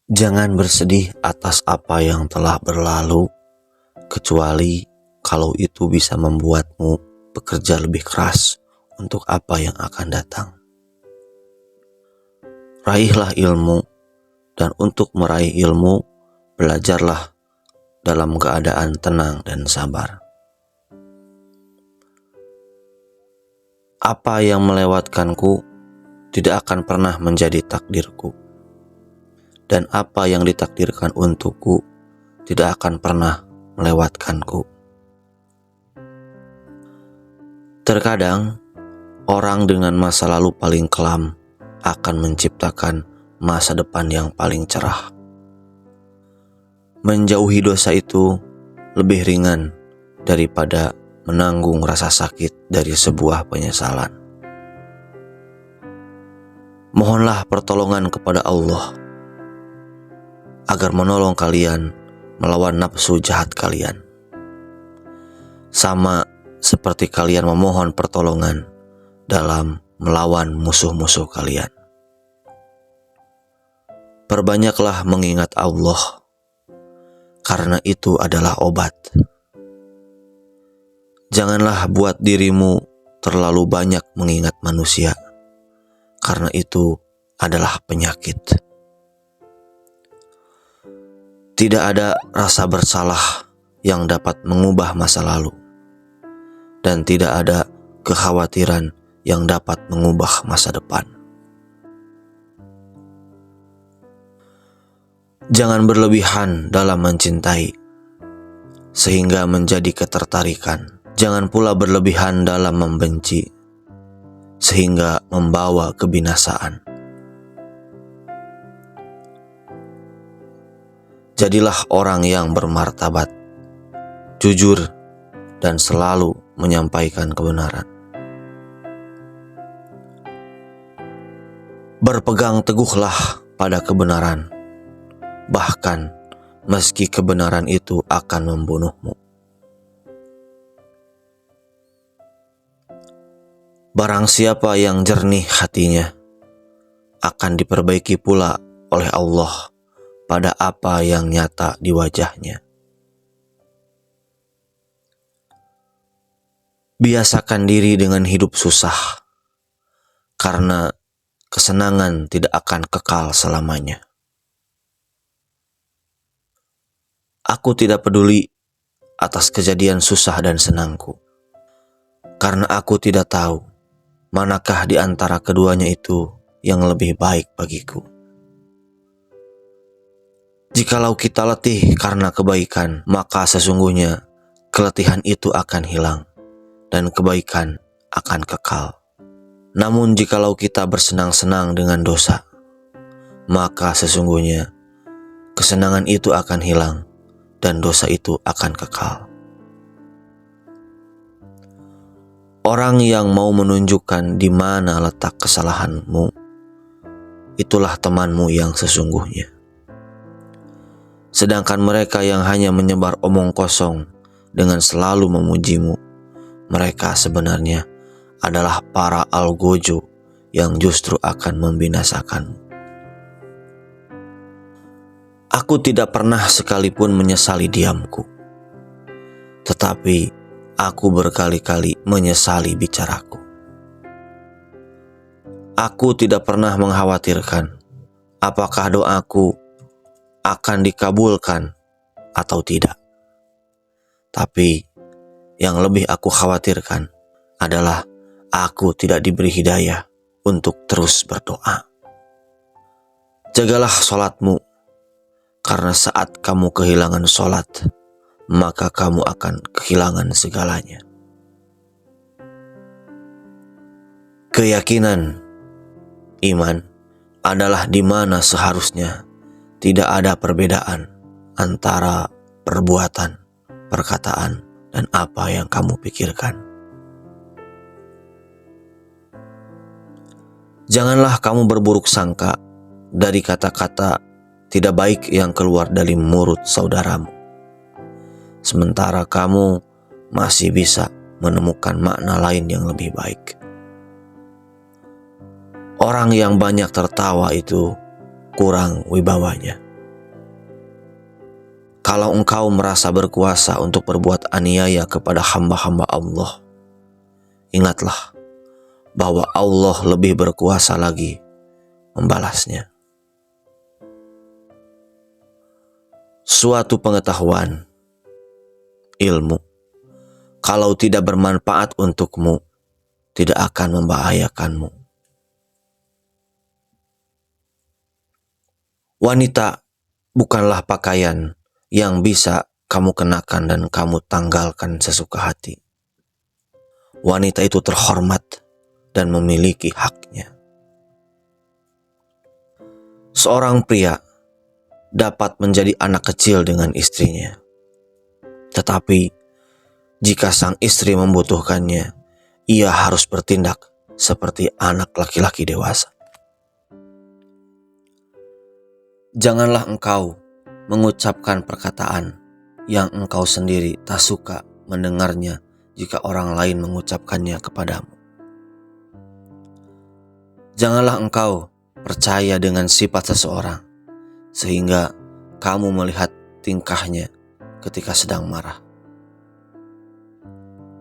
Jangan bersedih atas apa yang telah berlalu, kecuali kalau itu bisa membuatmu bekerja lebih keras untuk apa yang akan datang. Raihlah ilmu, dan untuk meraih ilmu, belajarlah dalam keadaan tenang dan sabar. Apa yang melewatkanku tidak akan pernah menjadi takdirku, dan apa yang ditakdirkan untukku tidak akan pernah melewatkanku. Terkadang, orang dengan masa lalu paling kelam akan menciptakan masa depan yang paling cerah. Menjauhi dosa itu lebih ringan daripada menanggung rasa sakit dari sebuah penyesalan. Mohonlah pertolongan kepada Allah agar menolong kalian melawan nafsu jahat kalian, sama seperti kalian memohon pertolongan dalam melawan musuh-musuh kalian. Perbanyaklah mengingat Allah, karena itu adalah obat. Janganlah buat dirimu terlalu banyak mengingat manusia, karena itu adalah penyakit. Tidak ada rasa bersalah yang dapat mengubah masa lalu, dan tidak ada kekhawatiran yang dapat mengubah masa depan. Jangan berlebihan dalam mencintai, sehingga menjadi ketertarikan. Jangan pula berlebihan dalam membenci, sehingga membawa kebinasaan. Jadilah orang yang bermartabat, jujur, dan selalu menyampaikan kebenaran. Berpegang teguhlah pada kebenaran, bahkan meski kebenaran itu akan membunuhmu. Barang siapa yang jernih hatinya, akan diperbaiki pula oleh Allah pada apa yang nyata di wajahnya. Biasakan diri dengan hidup susah, karena kesenangan tidak akan kekal selamanya. Aku tidak peduli atas kejadian susah dan senangku, karena aku tidak tahu manakah di antara keduanya itu yang lebih baik bagiku. Jikalau kita letih karena kebaikan, maka sesungguhnya keletihan itu akan hilang dan kebaikan akan kekal. Namun jikalau kita bersenang-senang dengan dosa, maka sesungguhnya kesenangan itu akan hilang dan dosa itu akan kekal. Orang yang mau menunjukkan di mana letak kesalahanmu, itulah temanmu yang sesungguhnya. Sedangkan mereka yang hanya menyebar omong kosong dengan selalu memujimu, mereka sebenarnya adalah para algojo yang justru akan membinasakanmu. Aku tidak pernah sekalipun menyesali diamku, tetapi aku berkali-kali menyesali bicaraku. Aku tidak pernah mengkhawatirkan apakah doaku akan dikabulkan atau tidak. Tapi yang lebih aku khawatirkan adalah aku tidak diberi hidayah untuk terus berdoa. Jagalah sholatmu, karena saat kamu kehilangan sholat, maka kamu akan kehilangan segalanya. Keyakinan, iman, adalah di mana seharusnya tidak ada perbedaan antara perbuatan, perkataan, dan apa yang kamu pikirkan. Janganlah kamu berburuk sangka dari kata-kata tidak baik yang keluar dari mulut saudaramu, sementara kamu masih bisa menemukan makna lain yang lebih baik. Orang yang banyak tertawa itu kurang wibawanya, Kalau engkau merasa berkuasa untuk berbuat aniaya kepada hamba-hamba Allah, ingatlah bahwa Allah lebih berkuasa lagi membalasnya. Suatu pengetahuan, ilmu, kalau tidak bermanfaat untukmu, tidak akan membahayakanmu. Wanita bukanlah pakaian yang bisa kamu kenakan dan kamu tanggalkan sesuka hati. Wanita itu terhormat dan memiliki haknya. Seorang pria dapat menjadi anak kecil dengan istrinya, tetapi jika sang istri membutuhkannya, ia harus bertindak seperti anak laki-laki dewasa. Janganlah engkau mengucapkan perkataan yang engkau sendiri tak suka mendengarnya jika orang lain mengucapkannya kepadamu. Janganlah engkau percaya dengan sifat seseorang sehingga kamu melihat tingkahnya ketika sedang marah.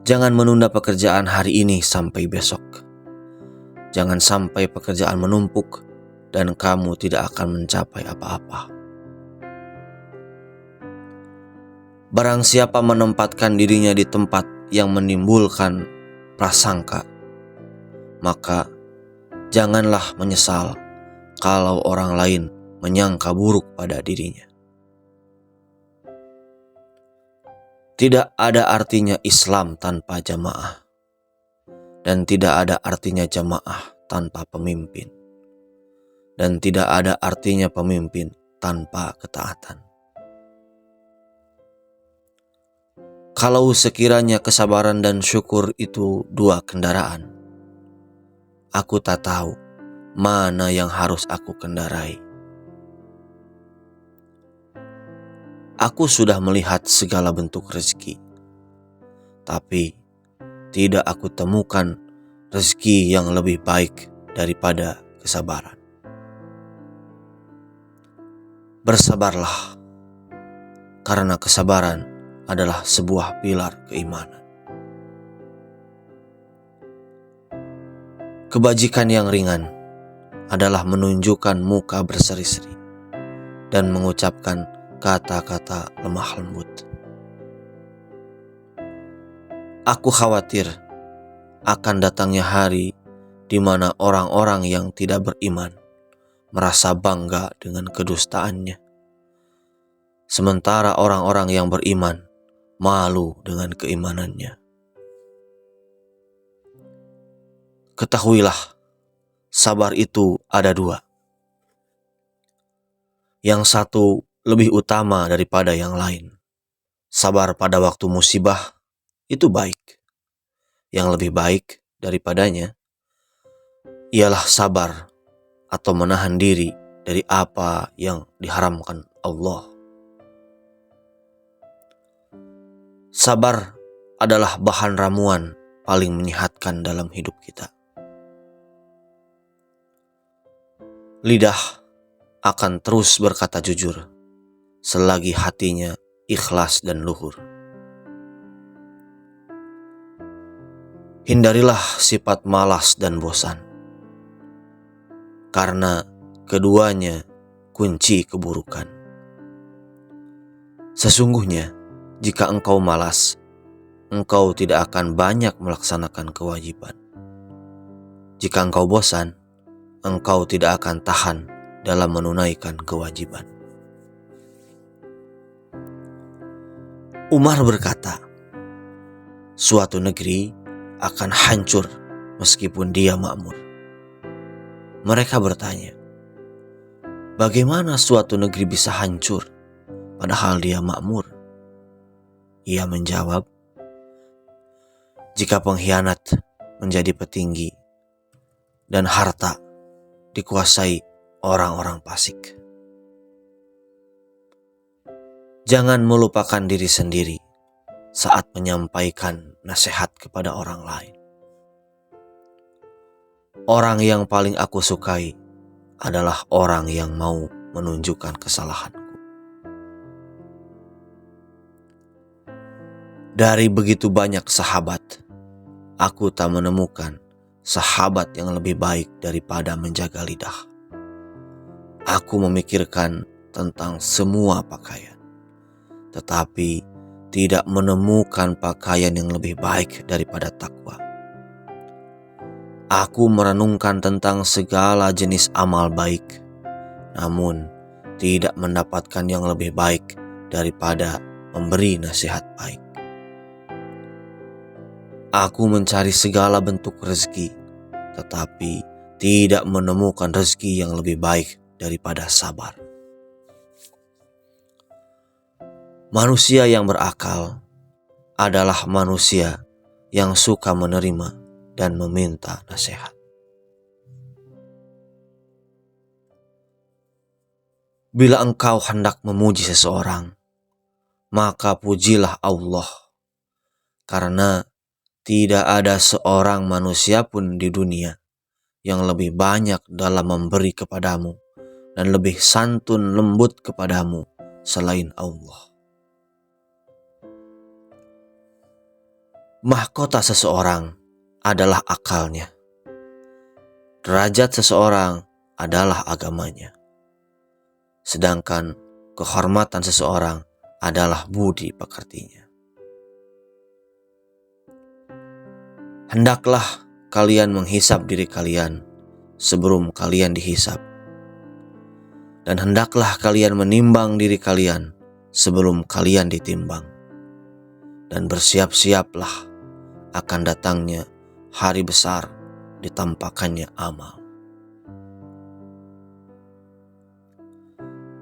Jangan menunda pekerjaan hari ini sampai besok. Jangan sampai pekerjaan menumpuk dan kamu tidak akan mencapai apa-apa. Barang siapa menempatkan dirinya di tempat yang menimbulkan prasangka, maka janganlah menyesal kalau orang lain menyangka buruk pada dirinya. Tidak ada artinya Islam tanpa jamaah, dan tidak ada artinya jamaah tanpa pemimpin, dan tidak ada artinya pemimpin tanpa ketaatan. Kalau sekiranya kesabaran dan syukur itu dua kendaraan, aku tak tahu mana yang harus aku kendarai. Aku sudah melihat segala bentuk rezeki, tapi tidak aku temukan rezeki yang lebih baik daripada kesabaran. Bersabarlah, karena kesabaran adalah sebuah pilar keimanan. Kebajikan yang ringan adalah menunjukkan muka berseri-seri dan mengucapkan kata-kata lemah lembut. Aku khawatir akan datangnya hari di mana orang-orang yang tidak beriman merasa bangga dengan kedustaannya, sementara orang-orang yang beriman malu dengan keimanannya. Ketahuilah, sabar itu ada dua. Yang satu lebih utama daripada yang lain. Sabar pada waktu musibah itu baik. Yang lebih baik daripadanya ialah sabar atau menahan diri dari apa yang diharamkan Allah. Sabar adalah bahan ramuan paling menyehatkan dalam hidup kita. Lidah akan terus berkata jujur selagi hatinya ikhlas dan luhur. Hindarilah sifat malas dan bosan, karena keduanya kunci keburukan. Sesungguhnya, jika engkau malas, engkau tidak akan banyak melaksanakan kewajiban. Jika engkau bosan, engkau tidak akan tahan dalam menunaikan kewajiban. Umar berkata, suatu negeri akan hancur meskipun dia makmur. Mereka bertanya, bagaimana suatu negeri bisa hancur padahal dia makmur? Ia menjawab, jika pengkhianat menjadi petinggi dan harta dikuasai orang-orang fasik. Jangan melupakan diri sendiri saat menyampaikan nasihat kepada orang lain. Orang yang paling aku sukai adalah orang yang mau menunjukkan kesalahanku. Dari begitu banyak sahabat, aku tak menemukan sahabat yang lebih baik daripada menjaga lidah. Aku memikirkan tentang semua pakaian, tetapi tidak menemukan pakaian yang lebih baik daripada takwa. Aku merenungkan tentang segala jenis amal baik, namun tidak mendapatkan yang lebih baik daripada memberi nasihat baik. Aku mencari segala bentuk rezeki, tetapi tidak menemukan rezeki yang lebih baik daripada sabar. Manusia yang berakal adalah manusia yang suka menerima dan meminta nasihat. Bila engkau hendak memuji seseorang, maka pujilah Allah, karena tidak ada seorang manusia pun di dunia yang lebih banyak dalam memberi kepadamu dan lebih santun lembut kepadamu selain Allah. Mahkota seseorang adalah akalnya. Derajat seseorang adalah agamanya. Sedangkan kehormatan seseorang adalah budi pekertinya. Hendaklah kalian menghisap diri kalian sebelum kalian dihisap. Dan hendaklah kalian menimbang diri kalian sebelum kalian ditimbang. Dan bersiap-siaplah akan datangnya hari besar ditampakannya amal.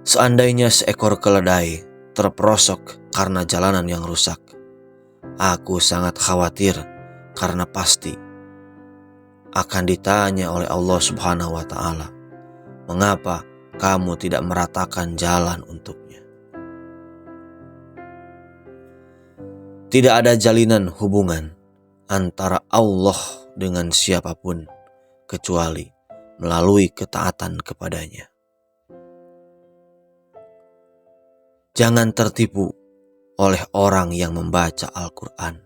Seandainya seekor keledai terperosok karena jalanan yang rusak, aku sangat khawatir karena pasti akan ditanya oleh Allah Subhanahu wa Ta'ala, mengapa kamu tidak meratakan jalan untuknya? Tidak ada jalinan hubungan antara Allah dengan siapapun kecuali melalui ketaatan kepadanya. Jangan tertipu oleh orang yang membaca Al-Quran,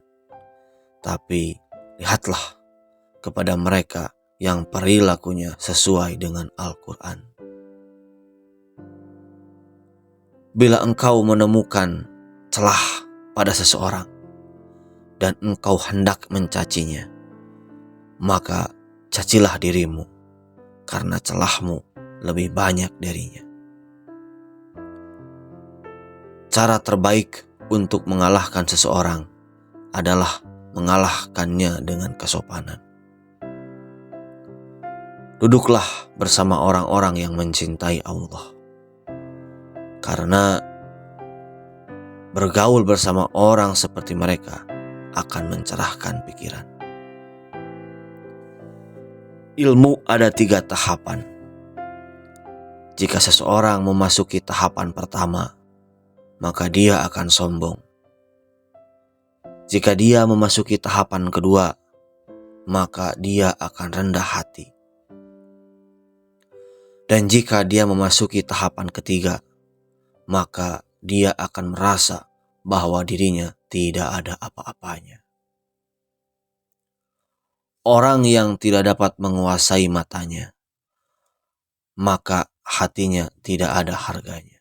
tapi lihatlah kepada mereka yang perilakunya sesuai dengan Al-Quran. Bila engkau menemukan celah pada seseorang dan engkau hendak mencacinya, maka cacilah dirimu, karena celahmu lebih banyak darinya. Cara terbaik untuk mengalahkan seseorang adalah mengalahkannya dengan kesopanan. Duduklah bersama orang-orang yang mencintai Allah, karena bergaul bersama orang seperti mereka akan mencerahkan pikiran. Ilmu ada 3 tahapan. Jika seseorang memasuki tahapan pertama, maka dia akan sombong. Jika dia memasuki tahapan kedua, maka dia akan rendah hati. Dan jika dia memasuki tahapan ketiga, maka dia akan merasa bahwa dirinya tidak ada apa-apanya. Orang yang tidak dapat menguasai matanya, maka hatinya tidak ada harganya.